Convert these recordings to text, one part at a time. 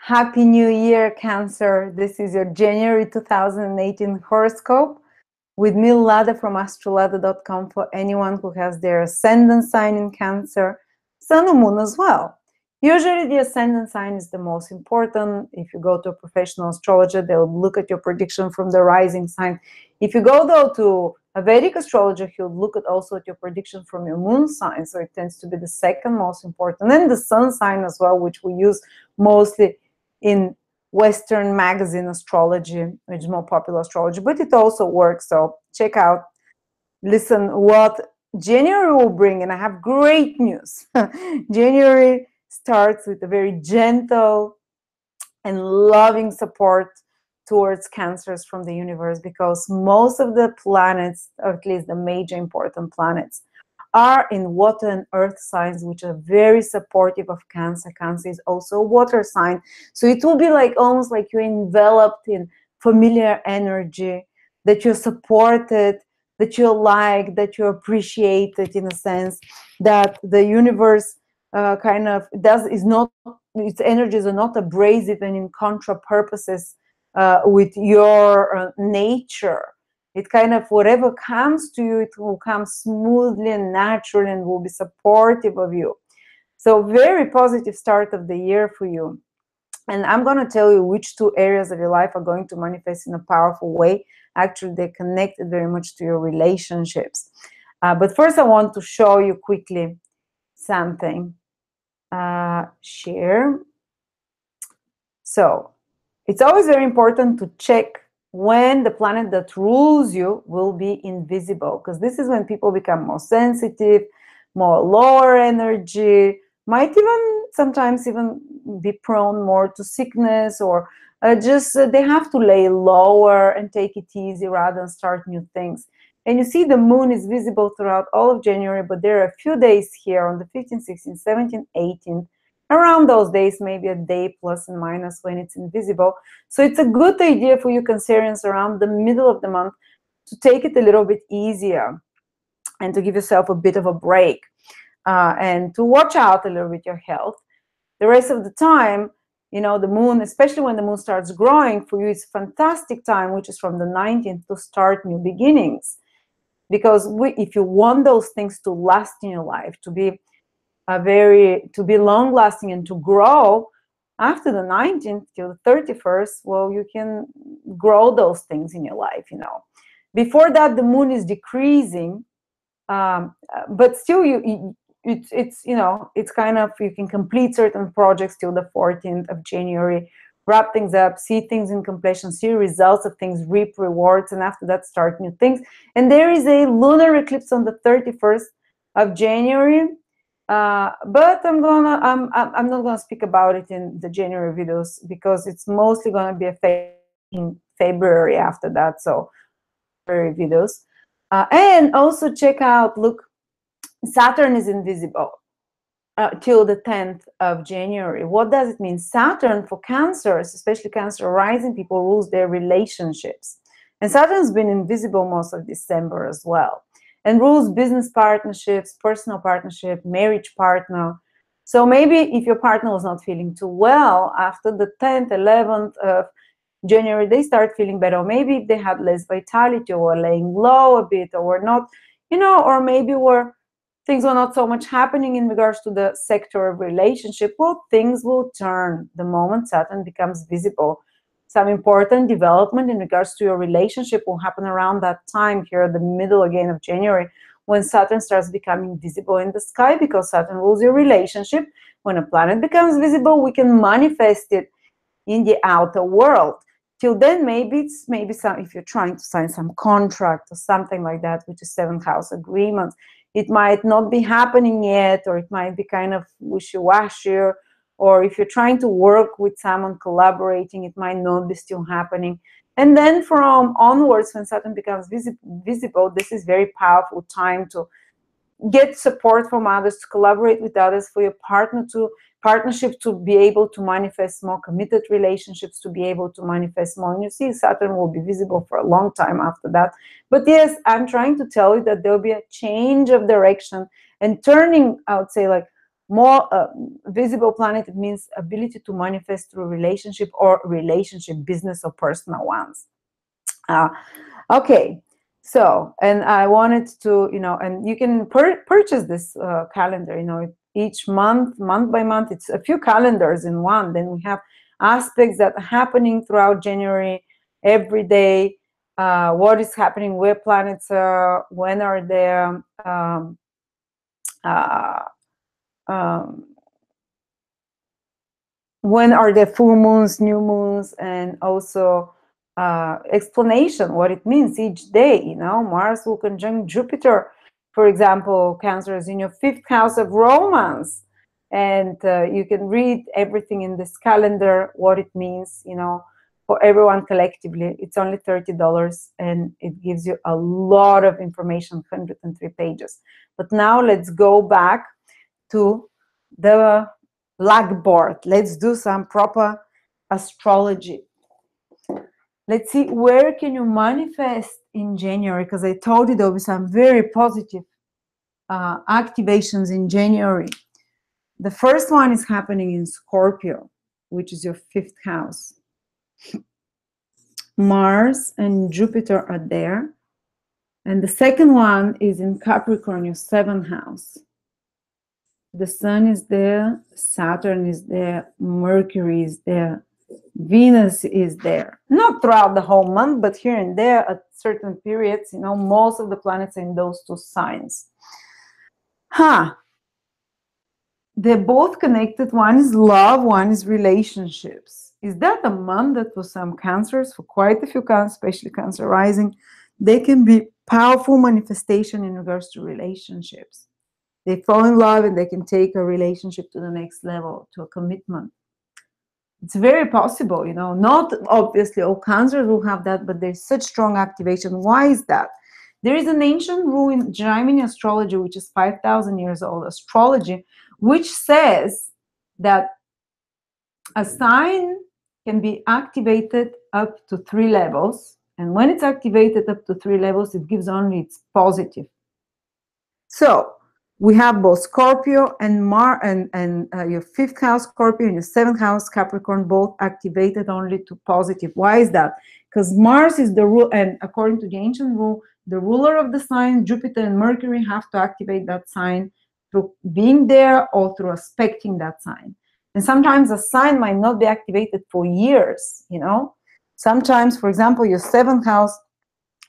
Happy New Year, Cancer. This is your January 2018 horoscope with me, Lada from Astrolada.com, for anyone who has their ascendant sign in Cancer, Sun and Moon as well. Usually the ascendant sign is the most important. If you go to a professional astrologer, they'll look at your prediction from the rising sign. If you go, though, to a Vedic astrologer, he'll look at also at your prediction from your moon sign, so it tends to be the second most important. And the sun sign as well, which we use mostly in Western magazine astrology, which is more popular astrology, but it also works. So check out, listen what January will bring. And I have great news. January starts with a very gentle and loving support towards Cancers from the universe, because most of the planets, or at least the major important planets, are in water and earth signs, which are very supportive of Cancer. Cancer is also a water sign. So it will be like almost like you're enveloped in familiar energy, that you're supported, that you're liked, that you're appreciated, in a sense that the universe its energies are not abrasive and in contra purposes with your nature. It kind of, whatever comes to you, it will come smoothly and naturally and will be supportive of you. So very positive start of the year for you. And I'm going to tell you which two areas of your life are going to manifest in a powerful way. Actually, they're connected very much to your relationships. But first, I want to show you quickly something. Share. So it's always very important to check when the planet that rules you will be invisible, because this is when people become more sensitive, more lower energy, might even sometimes even be prone more to sickness, or they have to lay lower and take it easy rather than start new things. And you see the moon is visible throughout all of January, but there are a few days here on the 15th, 16th, 17th, 18th, around those days, maybe a day plus and minus when it's invisible. So it's a good idea for you Cancerians around the middle of the month to take it a little bit easier and to give yourself a bit of a break and to watch out a little bit your health. The rest of the time, you know, the moon, especially when the moon starts growing for you, it's a fantastic time, which is from the 19th, to start new beginnings. Because if you want those things to last in your life, to be long lasting and to grow after the 19th till the 31st, well, you can grow those things in your life, you know. Before that, the moon is decreasing, but still it's kind of, you can complete certain projects till the 14th of January, wrap things up, see things in completion, see results of things, reap rewards, and after that start new things. And there is a lunar eclipse on the 31st of January. But I'm not gonna speak about it in the January videos, because it's mostly gonna be in February after that. So February videos, and also check out. Look, Saturn is invisible till the 10th of January. What does it mean? Saturn for Cancers, especially Cancer rising people, rules their relationships, and Saturn's been invisible most of December as well, and rules business partnerships, personal partnership, marriage partner. So maybe if your partner was not feeling too well, after the 10th, 11th of January, they start feeling better. Or maybe if they had less vitality, or were laying low a bit, or were not, you know, or maybe things were not so much happening in regards to the sector of relationship, well, things will turn the moment Saturn becomes visible. Some important development in regards to your relationship will happen around that time here, the middle again of January, when Saturn starts becoming visible in the sky, because Saturn rules your relationship. When a planet becomes visible, we can manifest it in the outer world. Till then, maybe if you're trying to sign some contract or something like that, which is 7th house agreements, it might not be happening yet, or it might be kind of wishy-washy. Or if you're trying to work with someone, collaborating, it might not be still happening. And then from onwards, when Saturn becomes visible, this is very powerful time to get support from others, to collaborate with others, for your partnership to be able to manifest more committed relationships, to be able to manifest more. And you see, Saturn will be visible for a long time after that. But yes, I'm trying to tell you that there'll be a change of direction and turning, I would say, like more visible planet, it means ability to manifest through relationship or relationship, business or personal ones. Okay, so, and I wanted to, and you can purchase this calendar, each month by month, it's a few calendars in one. Then we have aspects that are happening throughout January, every day, what is happening, where planets are, when are there, when are there full moons, new moons, and also explanation what it means each day. Mars will conjunct Jupiter, for example. Cancer is in your 5th house of romance, and you can read everything in this calendar, what it means, for everyone collectively. It's only $30, and it gives you a lot of information, 103 pages. But now let's go back to the blackboard. Let's do some proper astrology. Let's see, where can you manifest in January? Because I told you there will be some very positive activations in January. The first one is happening in Scorpio, which is your 5th house. Mars and Jupiter are there. And the second one is in Capricorn, your 7th house. The Sun is there, Saturn is there, Mercury is there, Venus is there. Not throughout the whole month, but here and there at certain periods. Most of the planets are in those 2 signs. They're both connected. One is love, one is relationships. Is that a month that for some Cancers, for quite a few Cancers, especially Cancer rising, they can be powerful manifestation in regards to relationships. They fall in love and they can take a relationship to the next level, to a commitment. It's very possible, not obviously all Cancers will have that, but there's such strong activation. Why is that? There is an ancient rule in Gemini astrology, which is 5,000 years old astrology, which says that a sign can be activated up to 3 levels. And when it's activated up to 3 levels, it gives only its positive. So we have both Scorpio and your 5th house Scorpio and your 7th house Capricorn, both activated only to positive. Why is that? Because Mars is the rule, and according to the ancient rule, the ruler of the sign, Jupiter and Mercury, have to activate that sign through being there or through aspecting that sign. And sometimes a sign might not be activated for years, Sometimes, for example, your 7th house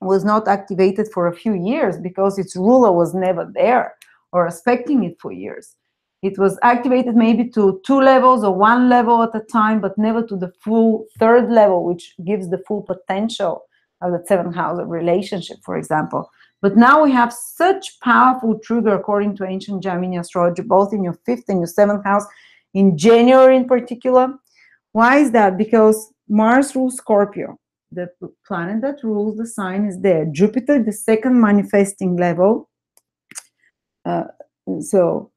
was not activated for a few years because its ruler was never there, or aspecting it for years. It was activated maybe to 2 levels or 1 level at a time, but never to the full 3rd level, which gives the full potential of the 7th house of relationship, for example. But now we have such powerful trigger, according to ancient Gemini astrology, both in your 5th and your 7th house, in January in particular. Why is that? Because Mars rules Scorpio. The planet that rules the sign is there. Jupiter, the 2nd manifesting level. So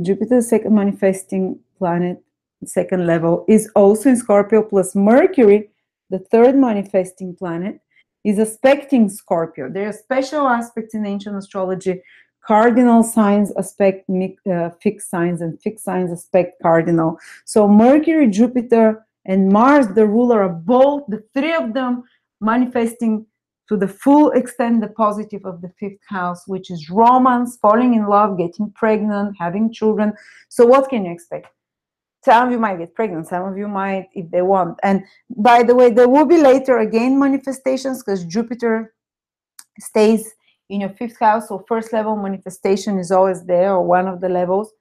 Jupiter, the 2nd manifesting planet, 2nd level, is also in Scorpio, plus Mercury, the 3rd manifesting planet, is aspecting Scorpio. There are special aspects in ancient astrology. Cardinal signs aspect fixed signs, and fixed signs aspect cardinal. So Mercury, Jupiter, and Mars, the ruler of both, the 3 of them manifesting to the full extent the positive of the 5th house, which is romance, falling in love, getting pregnant, having children. So what can you expect? Some of you might get pregnant, some of you might if they want. And by the way, there will be later again manifestations, because Jupiter stays in your 5th house, so 1st level manifestation is always there, or one of the levels,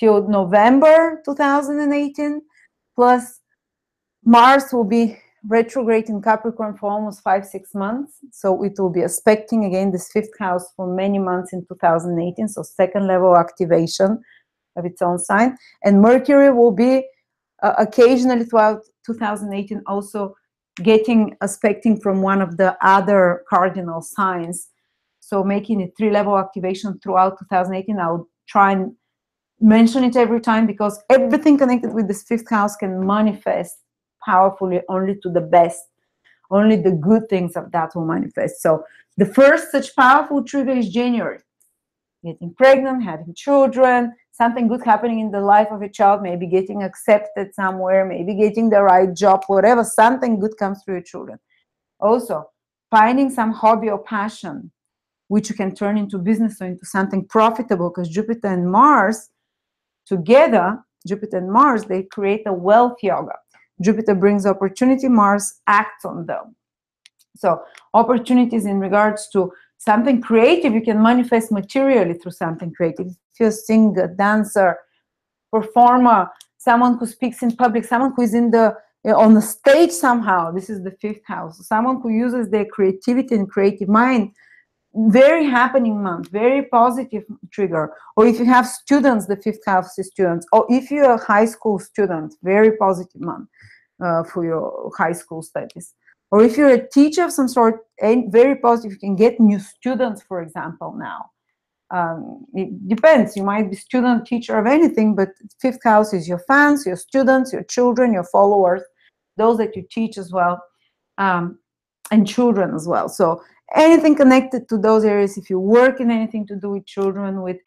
till November 2018. Plus Mars will be retrograde in Capricorn for almost 5-6 months, so it will be aspecting again this 5th house for many months in 2018, so 2nd level activation of its own sign. And Mercury will be occasionally throughout 2018 also getting aspecting from one of the other cardinal signs, so making it 3-level activation throughout 2018. I'll try and mention it every time, because everything connected with this 5th house can manifest powerfully only to the best. Only the good things of that will manifest. So the first such powerful trigger is January. Getting pregnant, having children, something good happening in the life of a child, maybe getting accepted somewhere, maybe getting the right job, whatever, something good comes through your children. Also, finding some hobby or passion which you can turn into business or into something profitable, because Jupiter and Mars together, Jupiter and Mars, they create a wealth yoga. Jupiter brings opportunity, Mars acts on them. So opportunities in regards to something creative, you can manifest materially through something creative. If you're a singer, dancer, performer, someone who speaks in public, someone who is in the on the stage somehow, this is the 5th house. Someone who uses their creativity and creative mind, very happening month, very positive trigger. Or if you have students, the 5th house is students. Or if you're a high school student, very positive month for your high school studies. Or if you're a teacher of some sort, very positive. You can get new students, for example, now. It depends. You might be student, teacher of anything, but 5th house is your fans, your students, your children, your followers, those that you teach as well, and children as well. So anything connected to those areas, if you work in anything to do with children, with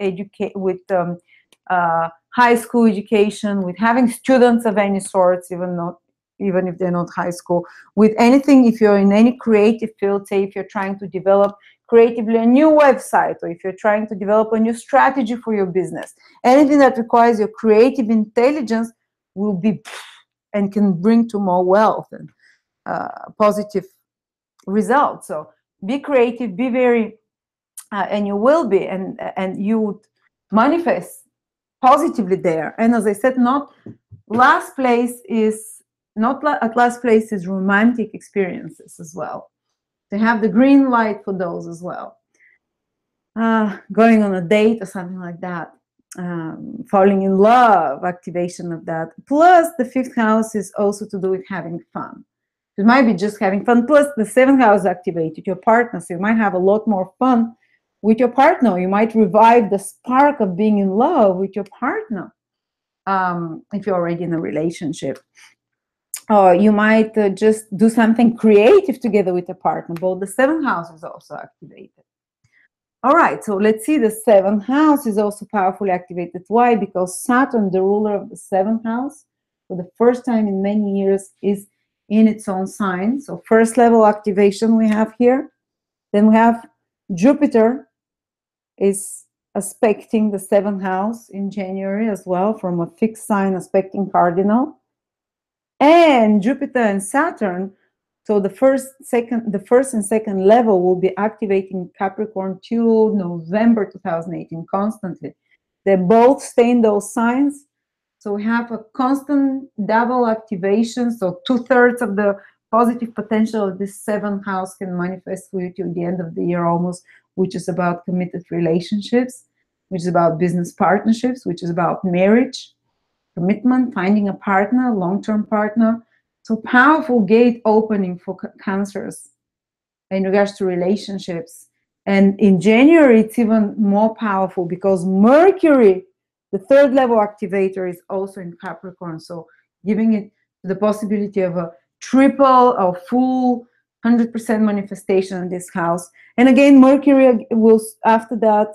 high school education, with having students of any sorts, even if they're not high school, with anything, if you're in any creative field, say if you're trying to develop creatively a new website, or if you're trying to develop a new strategy for your business, anything that requires your creative intelligence will be and can bring to more wealth and positive results. So be creative, be very, and you will be, and you would manifest positively there. And as I said, not last place is romantic experiences as well. They have the green light for those as well. Going on a date or something like that. Falling in love, activation of that. Plus, the 5th house is also to do with having fun. It might be just having fun. Plus, the 7th house activated your partner, so you might have a lot more fun with your partner. You might revive the spark of being in love with your partner if you're already in a relationship. Or you might just do something creative together with a partner. Both the 7th house is also activated. All right, so let's see, the 7th house is also powerfully activated. Why? Because Saturn, the ruler of the 7th house, for the first time in many years, is in its own sign. So first level activation we have here. Then we have Jupiter is aspecting the 7th house in January as well, from a fixed sign aspecting cardinal. And Jupiter and Saturn, so the first and second level will be activating Capricorn till November 2018 constantly. They both stay in those signs. So we have a constant double activation. So 2/3 of the positive potential of this 7th house can manifest for you till the end of the year almost, which is about committed relationships, which is about business partnerships, which is about marriage, commitment, finding a partner, long-term partner. So powerful gate opening for Cancers in regards to relationships. And in January, it's even more powerful because Mercury, the 3rd level activator, is also in Capricorn. So giving it the possibility of a triple or full 100% manifestation in this house. And again, Mercury will, after that,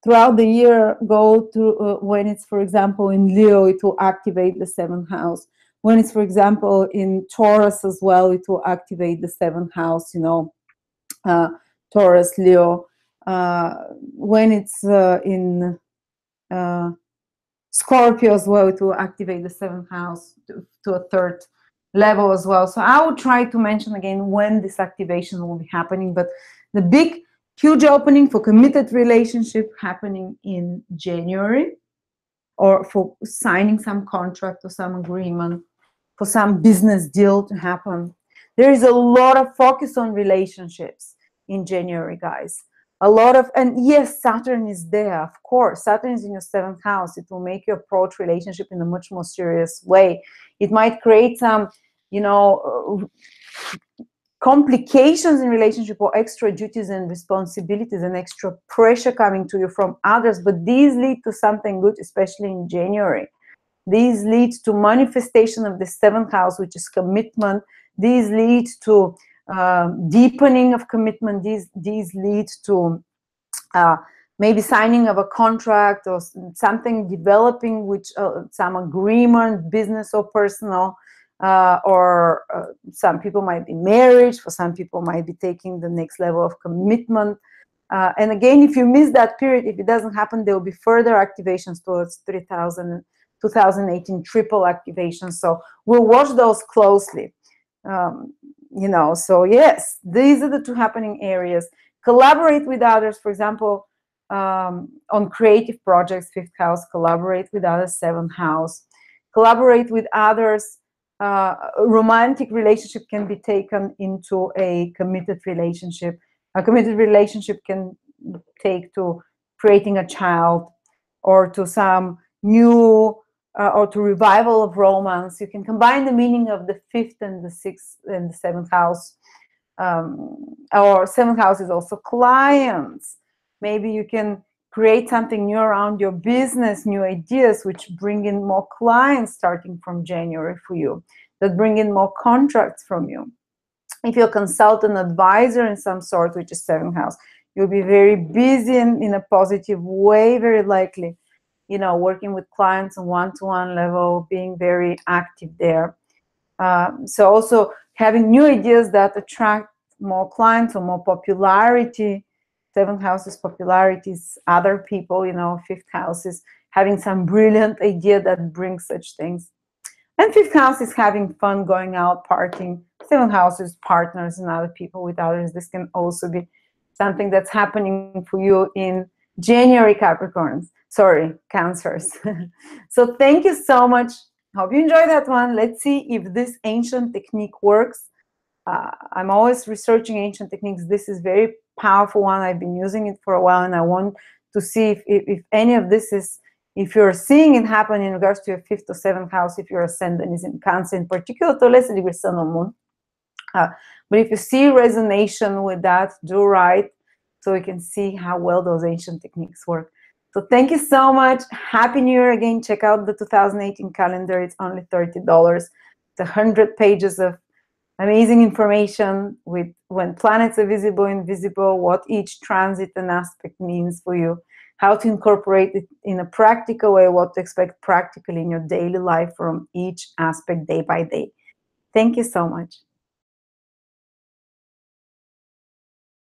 throughout the year, go to when it's, for example, in Leo, it will activate the 7th house. When it's, for example, in Taurus as well, it will activate the 7th house, Taurus, Leo. When it's in Scorpio as well, it will activate the 7th house to a 3rd level as well. So I will try to mention again when this activation will be happening, but the big, huge opening for committed relationship happening in January, or for signing some contract or some agreement, for some business deal to happen. There is a lot of focus on relationships in January, guys. A lot of, and yes, Saturn is there, of course. Saturn is in your 7th house. It will make you approach relationship in a much more serious way. It might create some, complications in relationship, or extra duties and responsibilities and extra pressure coming to you from others, but these lead to something good, especially in January. These lead to manifestation of the 7th house, which is commitment. These lead to deepening of commitment. These lead to maybe signing of a contract or something developing, which some agreement, business or personal, or some people might be marriage, for some people might be taking the next level of commitment. And again, if you miss that period, if it doesn't happen, there will be further activations towards 2018 triple activations. So we'll watch those closely. You know, so yes, these are the two happening areas. Collaborate with others, for example, on creative projects, 5th house. Collaborate with others, 7th house. Collaborate with others. Romantic relationship can be taken into a committed relationship. A committed relationship can take to creating a child, or to some new or to revival of romance. You can combine the meaning of the 5th and the 6th and the 7th house. Or 7th house is also clients. Maybe you can create something new around your business, new ideas, which bring in more clients starting from January for you, that bring in more contracts from you. If you're a consultant advisor in some sort, which is 7th house, you'll be very busy and in a positive way, very likely, you know, working with clients on one-to-one level, being very active there. So also having new ideas that attract more clients or more popularity. 7th house is popularities, other people, you know. 5th house is having some brilliant idea that brings such things. And 5th house is having fun, going out, partying. 7th house is partners and other people with others. This can also be something that's happening for you in January, Capricorns. Sorry, Cancers. So thank you so much. Hope you enjoyed that one. Let's see if this ancient technique works. I'm always researching ancient techniques. This is very powerful one. I've been using it for a while, and I want to see if any of this is, if you're seeing it happen in regards to your 5th or 7th house, if your ascendant is in Cancer, in particular, to a lesser degree, Sun or Moon. But if you see resonation with that, do write so we can see how well those ancient techniques work. So thank you so much. Happy New Year again. Check out the 2018 calendar. It's only $30. It's 100 pages of amazing information with when planets are visible, invisible, what each transit and aspect means for you, how to incorporate it in a practical way, what to expect practically in your daily life from each aspect day by day. Thank you so much.